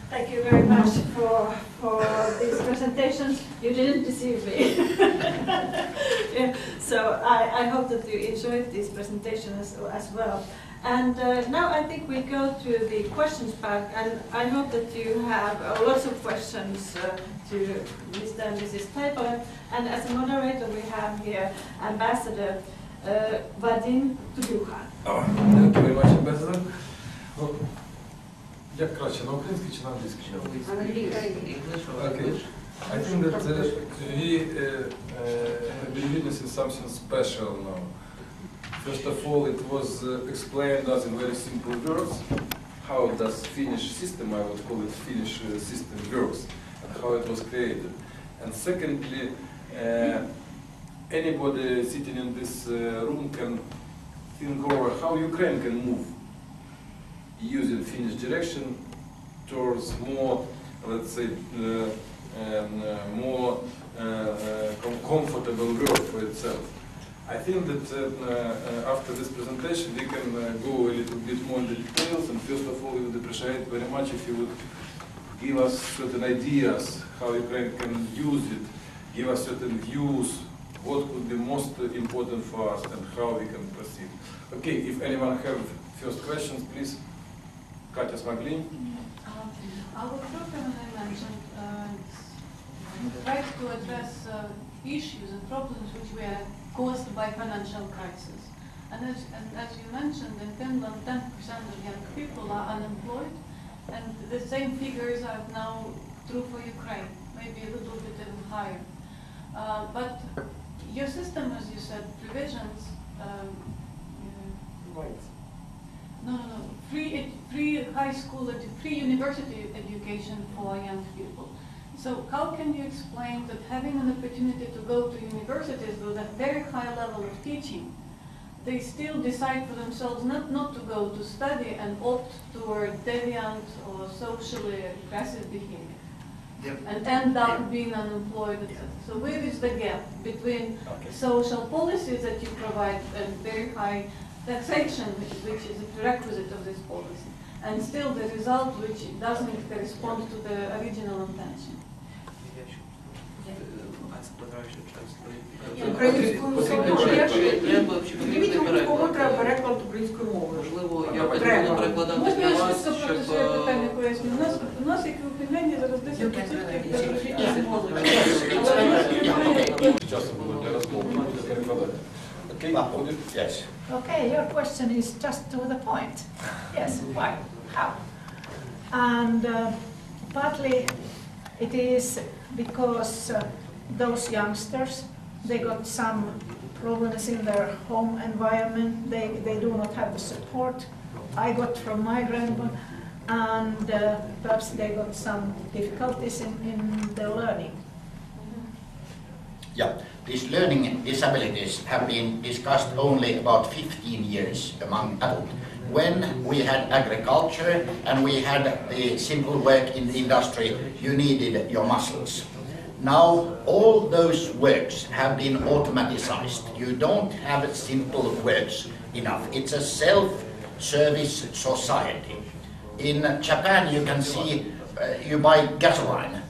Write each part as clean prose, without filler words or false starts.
Thank you very much for these presentations. You didn't deceive me. Yeah, so I hope that you enjoyed these presentations as well. And now I think we go to the questions part, and I hope that you have lots of questions to Mr. and Mrs. Taipalle. And as a moderator, we have here Ambassador Вадим Трюхан. Thank you very much, Ambassador. Як краще, на українській чи на англійській? Okay. I think that we have been witnessing something special now. First of all, it was explained us in very simple words how does Finnish system, I would call it Finnish system, works and how it was created. And secondly, anybody sitting in this room can think over how Ukraine can move using Finnish direction towards more, let's say, more comfortable world for itself. I think that after this presentation we can go a little bit more into details, and first of all we would appreciate very much if you would give us certain ideas how Ukraine can use it, give us certain views, what could be most important for us and how we can proceed. Okay, if anyone have first questions, please. Katja Smagli. Our program, as I mentioned, tries to address issues and problems which were caused by financial crisis. And as you mentioned, in Finland, 10% of young people are unemployed, and the same figures are now true for Ukraine, maybe a little bit even higher. But your system, as you said, provisions free high school, free university education for young people. So how can you explain that having an opportunity to go to universities with a very high level of teaching, they still decide for themselves not to go to study and opt toward deviant or socially aggressive behavior, and end up being unemployed, etc. So where is the gap between social policies that you provide and very high taxation, which is a prerequisite of this policy, and still the result which doesn't correspond to the original intention? Кому треба переклад українською мовою? Можливо, я потрібно перекладати для вас, щоб... питання поясню. У нас, як і у Фінляндії, зараз 10% державної мови. Часу було для розмови, для перекладати. Okay, yes. Okay, your question is just to the point. Yes, why? How? And partly it is because those youngsters, they got some problems in their home environment. They do not have the support I got from my grandma, and perhaps they got some difficulties in their learning. Yeah, these learning disabilities have been discussed only about 15 years among adults. When we had agriculture and we had the simple work in the industry, you needed your muscles. Now all those works have been automatized. You don't have simple works enough. It's a self-service society. In Japan you can see you buy gasoline.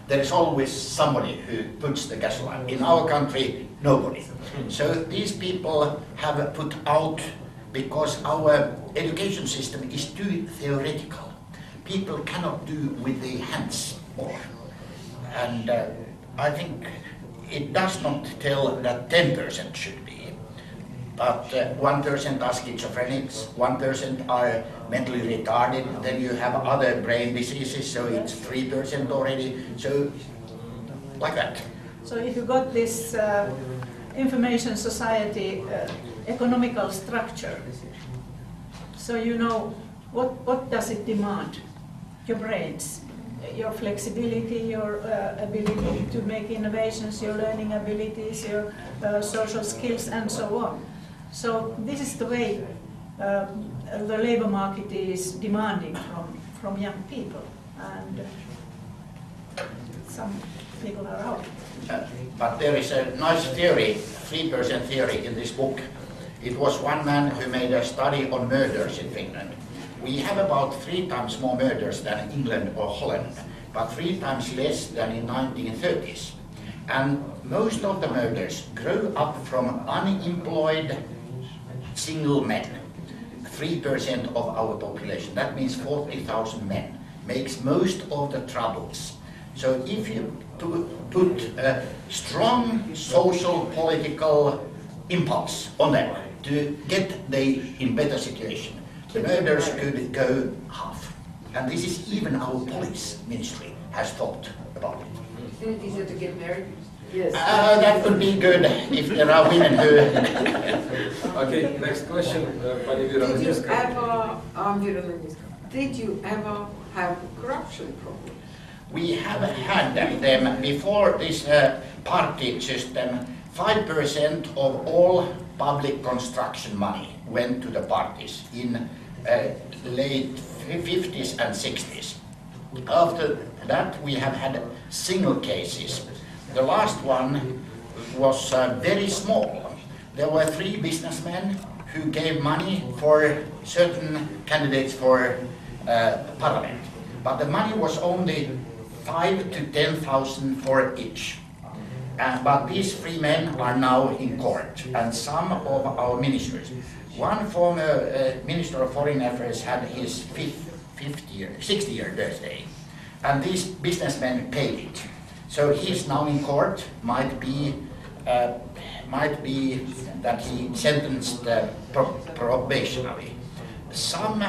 There is always somebody who puts the gasoline. In our country, nobody. So these people have put out, because our education system is too theoretical. People cannot do with the hands more. And I think it does not tell that 10% should be. But 1% are schizophrenics, 1% are mentally retarded, then you have other brain diseases, so it's 3% already, so like that. So if you got this information society economical structure, so you know what does it demand? Your brains, your flexibility, your ability to make innovations, your learning abilities, your social skills, and so on. So this is the way the labor market is demanding from young people, and some people are out. But there is a nice theory, 3% theory in this book. It was one man who made a study on murders in Finland. We have about 3 times more murders than England or Holland, but 3 times less than in 1930s. And most of the murders grow up from unemployed single men. 3% of our population, that means 40,000 men, makes most of the troubles. So if you put a strong social political impulse on them to get them in better situation, the murders could go half. And this is even our police ministry has thought about it. Isn't it easier to get married? Yes. That would be good if there are women who... Okay, next question, Pani Did you Viranoniska. ever, did you ever have corruption problems? We have had them before this party system. 5% of all public construction money went to the parties in late 50s and 60s. After that we have had single cases. The last one was very small. There were 3 businessmen who gave money for certain candidates for parliament. But the money was only 5,000 to 10,000 for each. But these 3 men are now in court, and some of our ministers. One former Minister of Foreign Affairs had his 60th birthday, and these businessmen paid it. So he's now in court. Might be that he sentenced probationary. Some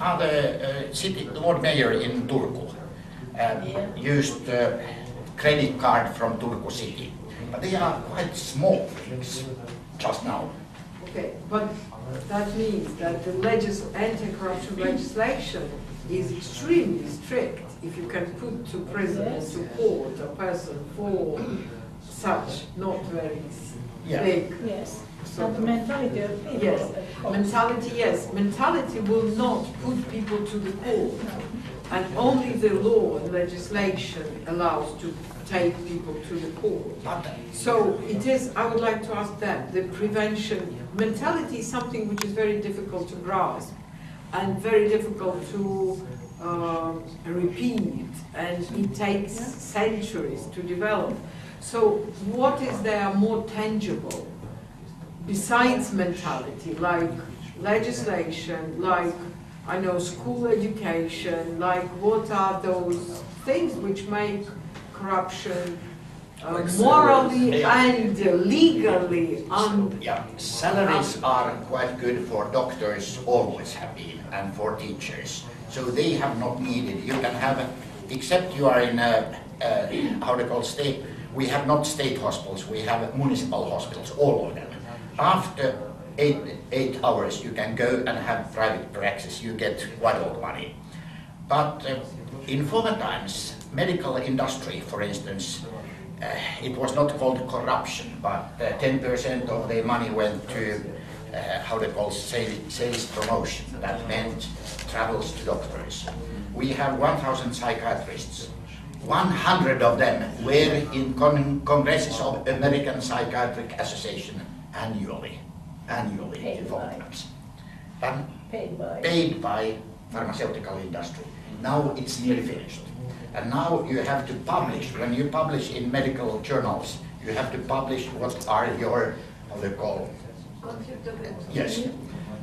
other city Lord Mayor in Turku used credit card from Turku city, but they are quite small things just now. Okay, but that means that the anti-corruption legislation is extremely strict if you can put to prison or to court a person for such not very big. Yes. So the mentality of people. Yes, mentality, yes. Mentality will not put people to the court. And only the law and legislation allows to take people to the court. So it is, I would like to ask that, the prevention, mentality is something which is very difficult to grasp and very difficult to repeat, and it takes centuries to develop. So what is there more tangible besides mentality, like legislation, like, I know, school education, like what are those things which make corruption morally and legally Yeah, salaries are quite good for doctors, always have been, and for teachers. So they have not needed, you can have, except you are in how they call state, we have not state hospitals, we have municipal hospitals, all of them. After 8 hours you can go and have private practice, you get quite a lot of money. But in former times, medical industry, for instance, it was not called corruption, but 10% of the money went to how they call sales promotion. That meant travels to doctors. We have 1,000 psychiatrists. 100 of them were in congresses of American Psychiatric Association annually in programs. Paid by pharmaceutical industry. Now it's nearly finished. And now you have to publish, when you publish in medical journals, you have to publish what are your, how they call, yes.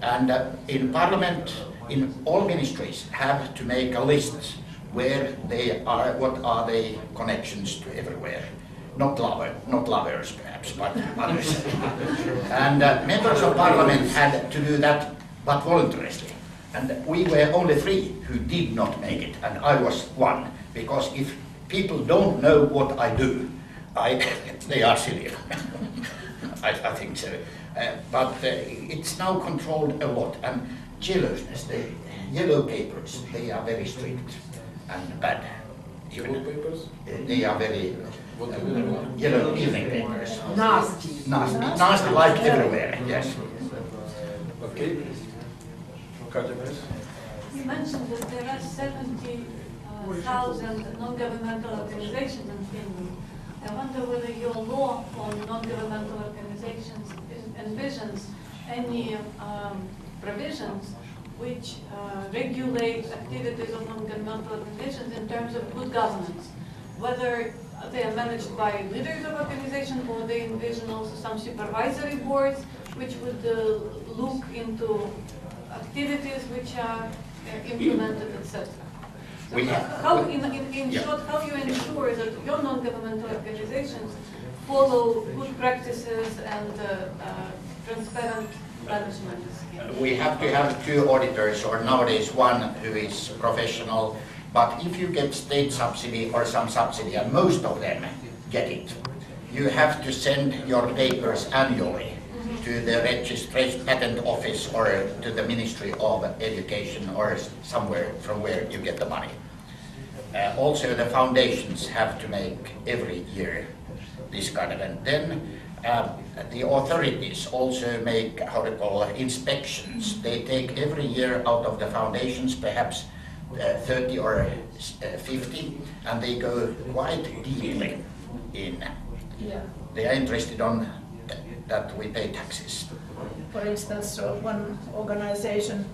And in Parliament, in all ministries, have to make a list where they are, what are the connections to everywhere. Not lovers perhaps, but others. And members of Parliament had to do that, but voluntarily. And we were only 3 who did not make it, and I was one. Because if people don't know what I do, they are silly. I think so. But it's now controlled a lot. And jealousness, the yellow papers, they are very strict and bad. Yellow papers? They are very yellow evening papers. nasty. Nasty like everywhere, yes. Okay. Katja, please. You mentioned that there are 70,000 non-governmental organizations in Finland. I wonder whether your law on non-governmental organizations envisions any provisions which regulate activities of non-governmental organizations in terms of good governance, whether they are managed by leaders of organizations or they envision also some supervisory boards which would look into activities which are implemented, etc. So how, in short, how you ensure that your non-governmental organizations follow good practices and transparent management? We have to have 2 auditors, or nowadays 1 who is professional. But if you get state subsidy or some subsidy, and most of them get it, you have to send your papers annually to the registration patent office or to the Ministry of Education or somewhere from where you get the money. Also the foundations have to make every year this kind of, and then the authorities also make, how to call, inspections. They take every year out of the foundations perhaps 30 or 50, and they go quite deeply in. They are interested on that we pay taxes. For instance, one organization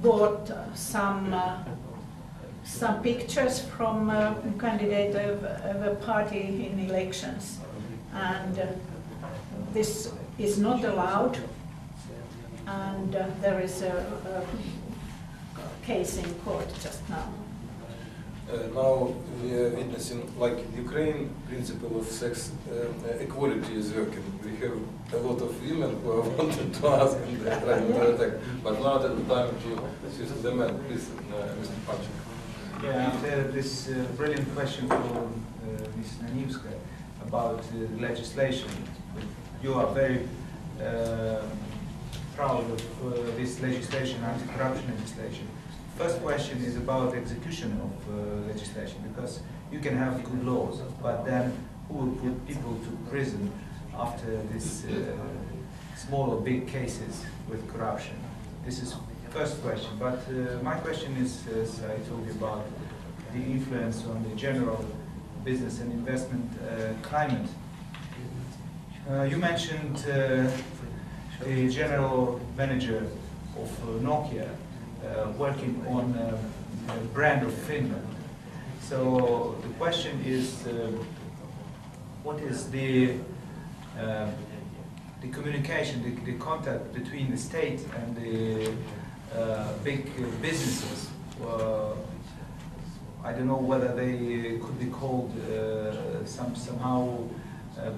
bought some pictures from a candidate of a party in elections, and this is not allowed, and there is a case in court just now. Now we are witnessing, like in Ukraine, principle of sex equality is working. We have a lot of women who are wanting to ask and they are trying to attack. But now at the time to switch to the men, please, Mr. Panchik. Yeah, this brilliant question from Ms. Nanivska about legislation. You are very proud of this legislation, anti-corruption legislation. First question is about execution of legislation, because you can have good laws, but then who will put people to prison after this small or big cases with corruption? This is first question. But my question is, as I told you, about the influence on the general business and investment climate. You mentioned the general manager of Nokia working on a brand of Finland. So the question is, what is the communication, the contact between the state and the big businesses? I don't know whether they could be called somehow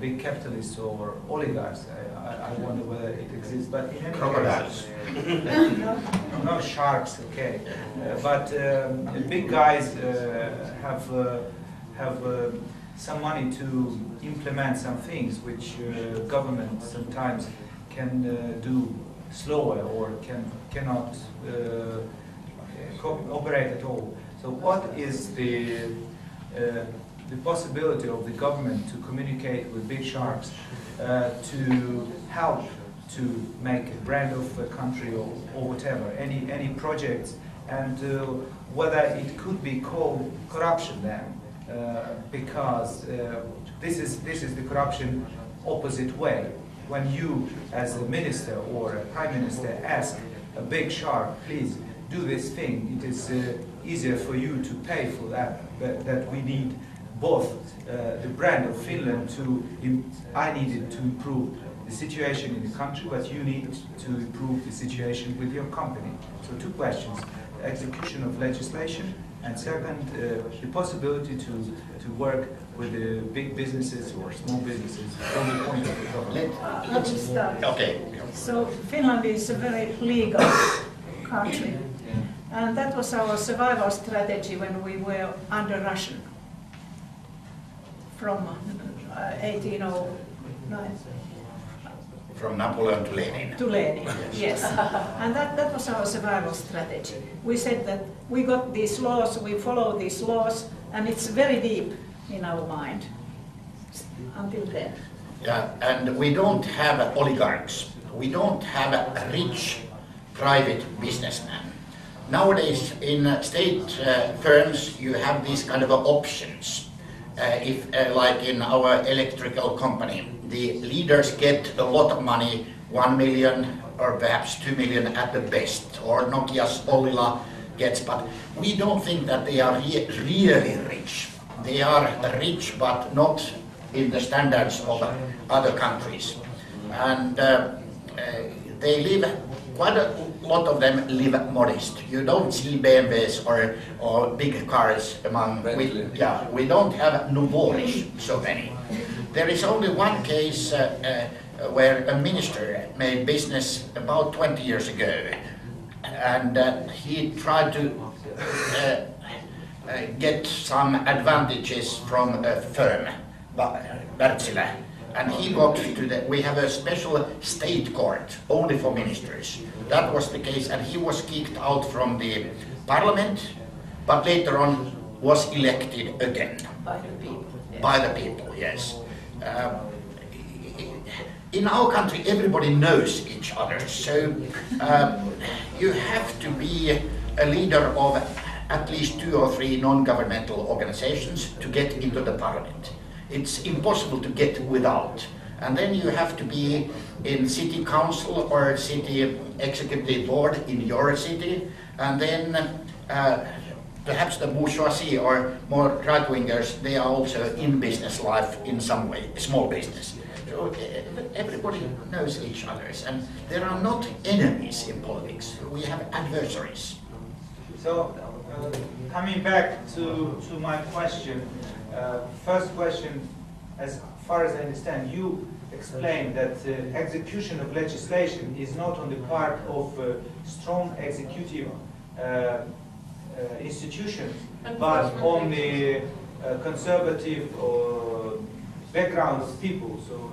big capitalists or oligarchs. I wonder whether it exists. But in any crocodiles. Not sharks, okay. But big guys have some money to implement some things which government sometimes can do slower or cannot operate at all. So what is the possibility of the government to communicate with big sharks to help to make a brand of a country or whatever, any projects, and whether it could be called corruption then, because this is the corruption opposite way. When you, as a minister or a prime minister, ask a big shark, please do this thing, it is easier for you to pay for that, that we need both the brand of Finland I needed to improve the situation in the country, but you need to improve the situation with your company. So 2 questions: execution of legislation, and second, the possibility to work with the big businesses or small businesses from the point of the government. Let me start. Okay. So Finland is a very legal country, and that was our survival strategy when we were under Russian from 1809. From Napoleon to Lenin. To Lenin, yes. And that was our survival strategy. We said that we got these laws, we follow these laws, and it's very deep in our mind until then. Yeah, and we don't have oligarchs. We don't have rich private businessmen. Nowadays, in state firms, you have these kind of options. Like in our electrical company, the leaders get a lot of money, 1 million, or perhaps 2 million at the best, or Nokia's Ollila gets, but we don't think that they are really rich. They are rich, but not in the standards of other countries. And they live, quite a lot of them live modest. You don't see BMWs or big cars among, we don't have nouveau-riche, so many. There is only one case where a minister made business about 20 years ago, and he tried to get some advantages from a firm, Wärtsilä, and he got to the, we have a special state court only for ministers. That was the case, and he was kicked out from the parliament, but later on was elected again. By the people. Yes. By the people, yes. In our country, everybody knows each other, so you have to be a leader of at least 2 or 3 non-governmental organizations to get into the parliament. It's impossible to get without. And then you have to be in city council or city executive board in your city, and then perhaps the bourgeoisie or more right-wingers, they are also in business life in some way, small business. So everybody knows each other, and there are not enemies in politics, we have adversaries. So, coming back to my question, first question, as far as I understand, you explained that execution of legislation is not on the part of strong executive institutions, but on the conservative background of people. So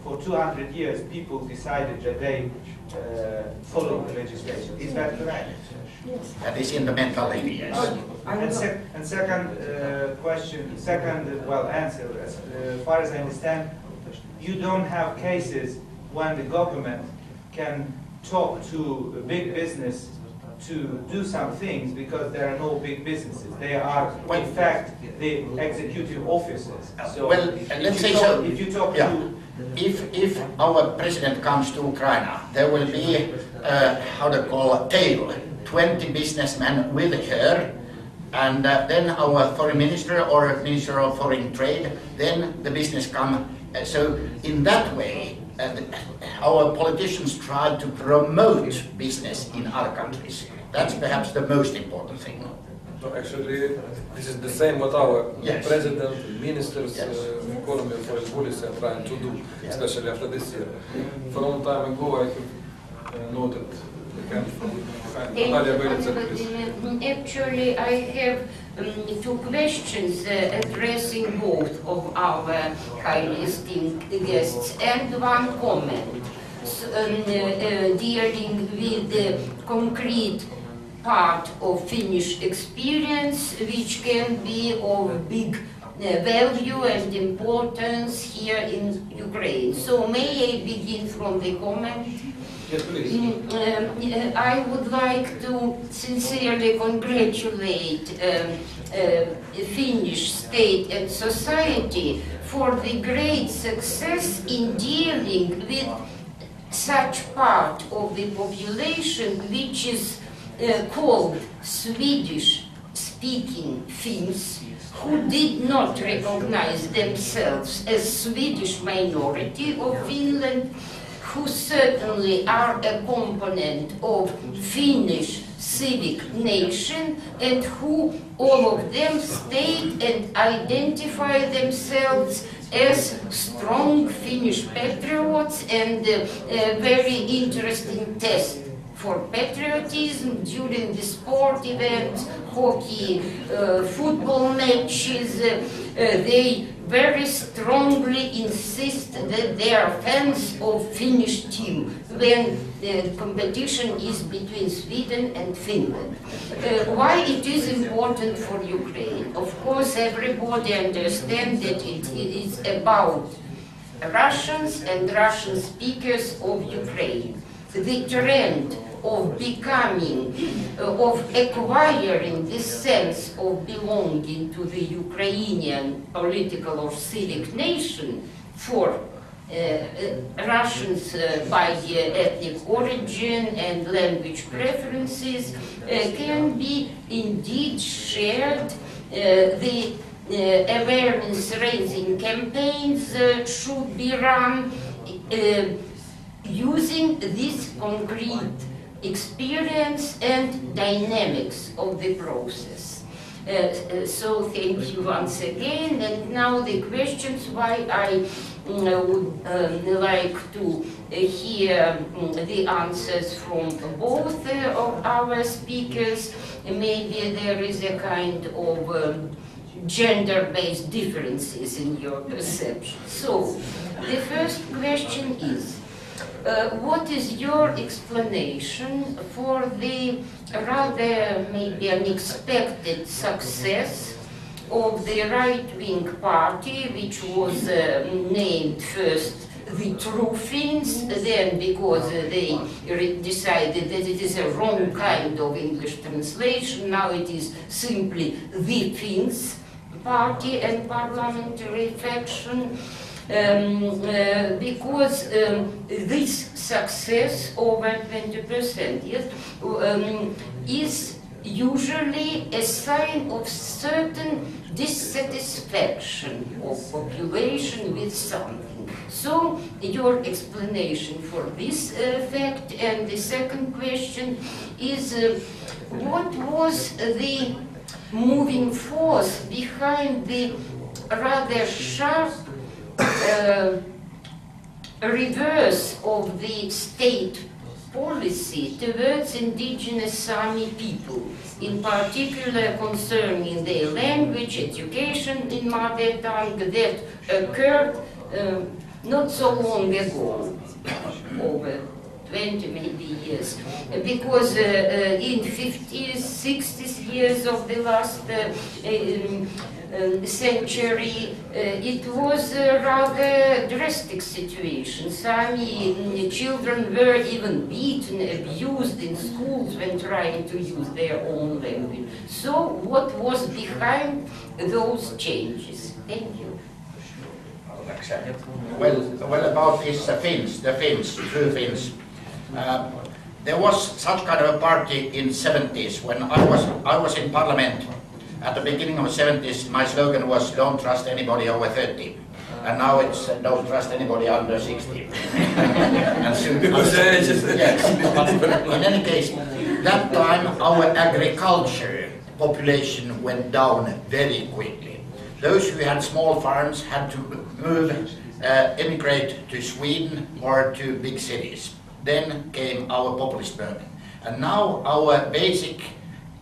for 200 years, people decided that they follow the legislation. Is that correct? Yes. That is in the mentality, yes. And second question, answer, as far as I understand, you don't have cases when the government can talk to big business to do some things because there are no big businesses. They are, in fact, the executive officers. So well, let's say so. If you talk to... If our president comes to Ukraine, there will be, how to call a tail, 20 businessmen with her, and then our foreign minister or minister of foreign trade, then the business come. So in that way, our politicians try to promote business in other countries. That's perhaps the most important thing. So actually, this is the same what our president, ministers, economy and foreign policy are trying to do, especially after this year. For a long time ago, I have noted the hand from Actually, I have 2 questions addressing both of our highly esteemed guests and 1 comment dealing with the concrete part of Finnish experience, which can be of big value and importance here in Ukraine. So may I begin from the comment? Yes, please. I would like to sincerely congratulate Finnish state and society for the great success in dealing with such part of the population which is called Swedish-speaking Finns, who did not recognize themselves as Swedish minority of Finland, who certainly are a component of Finnish civic nation, and who all of them state and identify themselves as strong Finnish patriots, and a very interesting test for patriotism during the sport events, hockey, football matches. They very strongly insist that they are fans of Finnish team when the competition is between Sweden and Finland. Why it is important for Ukraine? Of course, everybody understands that it is about Russians and Russian speakers of Ukraine. The trend of becoming, of acquiring this sense of belonging to the Ukrainian political or civic nation for Russians by ethnic origin and language preferences can be indeed shared. The awareness-raising campaigns should be run using this concrete experience and dynamics of the process. So thank you once again, and now the questions why I would like to hear the answers from both of our speakers. Maybe there is a kind of gender-based differences in your perception. So the first question is, what is your explanation for the rather maybe unexpected success of the right-wing party, which was named first the True Finns, then because they decided that it is a wrong kind of English translation, now it is simply the Finns party and parliamentary faction. Because this success over 20%, yes, is usually a sign of certain dissatisfaction of population with something. So your explanation for this fact. And the second question is, what was the moving force behind the rather sharp reverse of the state policy towards indigenous Sami people, in particular concerning their language, education in mother tongue, that occurred not so long ago, over 20 maybe years, because in 50s, 60s years of the last century, it was a rather drastic situation. Sami children were even beaten, abused in schools when trying to use their own language. So what was behind those changes? Thank you. Well, about these Finns, the Finns, true Finns. There was such kind of a party in 70s when I was in parliament. At the beginning of the 70s, my slogan was "Don't trust anybody over 30," and now it's "Don't trust anybody under 60." And soon, yes. But in any case, that time our agriculture population went down very quickly. Those who had small farms had to move, emigrate to Sweden or to big cities. Then came our populist movement. And now our basic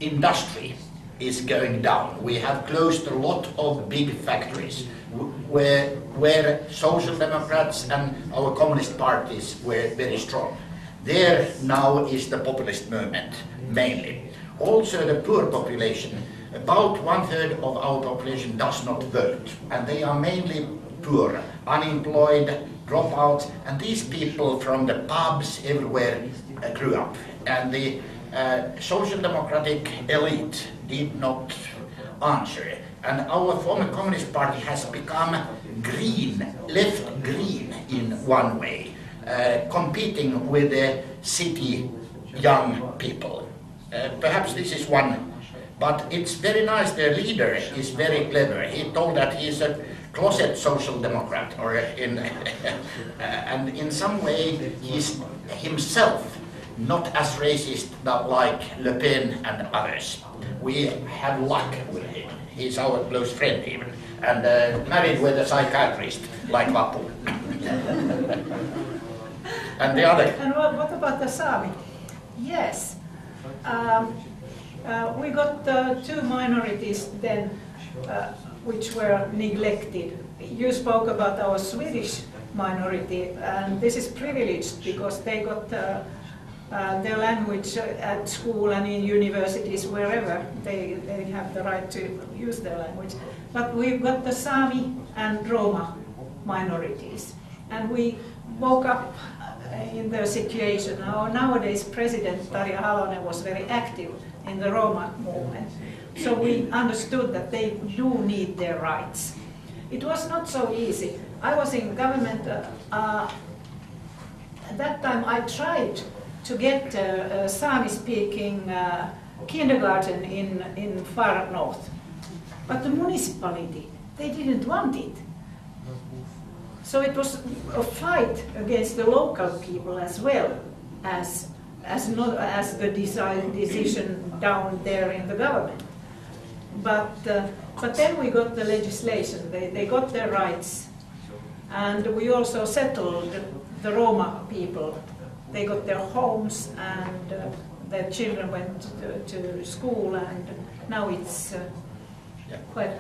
industry is going down. We have closed a lot of big factories where social democrats and our communist parties were very strong. There now is the populist movement, mainly. Also the poor population, about 1/3 of our population does not vote, and they are mainly poor, unemployed, dropouts, and these people from the pubs everywhere grew up. And the social democratic elite did not answer. And our former communist party has become green, left green in one way, competing with the city young people. Perhaps this is one, but it's very nice. Their leader is very clever. He told that he's a closet social democrat, or and in some way he's himself not as racist like Le Pen and others. We have luck with him. He's our close friend even, and married with a psychiatrist like Vappu. And the other. And what about the Sami? Yes, we got two minorities then, which were neglected. You spoke about our Swedish minority, and this is privileged because they got their language at school and in universities, wherever they have the right to use their language. But we've got the Sami and Roma minorities, and we woke up in the situation. Our nowadays President Tarja Halonen was very active in the Roma movement. So we understood that they do need their rights. It was not so easy. I was in government. At that time, I tried to get a Sami-speaking kindergarten in far north, but the municipality, they didn't want it. So it was a fight against the local people as well as the decision down there in the government. But then we got the legislation. They got their rights, and we also settled the Roma people. They got their homes, and their children went to school, and now it's quite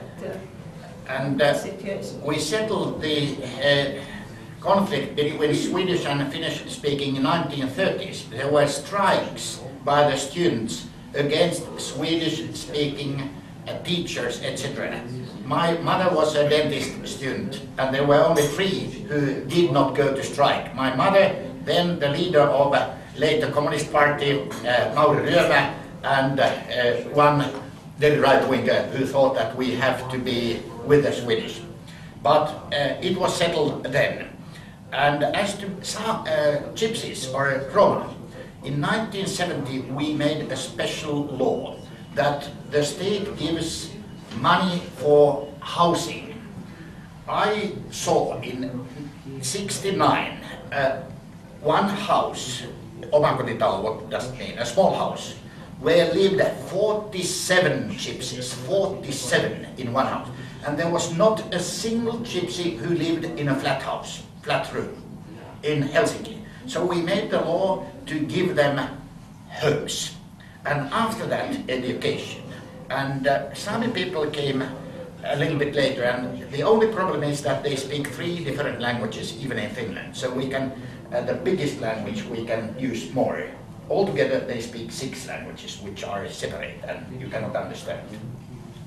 a situation. We settled the conflict between Swedish and Finnish speaking in 1930s. There were strikes by the students against Swedish speaking teachers, etc. My mother was a dentist student, and there were only 3 who did not go to strike. My mother, then the leader of later Communist Party, Mauri Ryömä, and one very right-winger who thought that we have to be with the Swedish. But it was settled then. And as to gypsies or Roma, in 1970 we made a special law that the state gives money for housing. I saw in 69 one house, omakotitalo, what does it mean, a small house, where lived 47 gypsies, 47 in one house. And there was not a single gypsy who lived in a flat house, flat room, in Helsinki. So we made the law to give them homes. And after that, education. And Sami people came a little bit later, and the only problem is that they speak 3 different languages, even in Finland. So we can, the biggest language we can use more. Altogether they speak 6 languages, which are separate, and you cannot understand.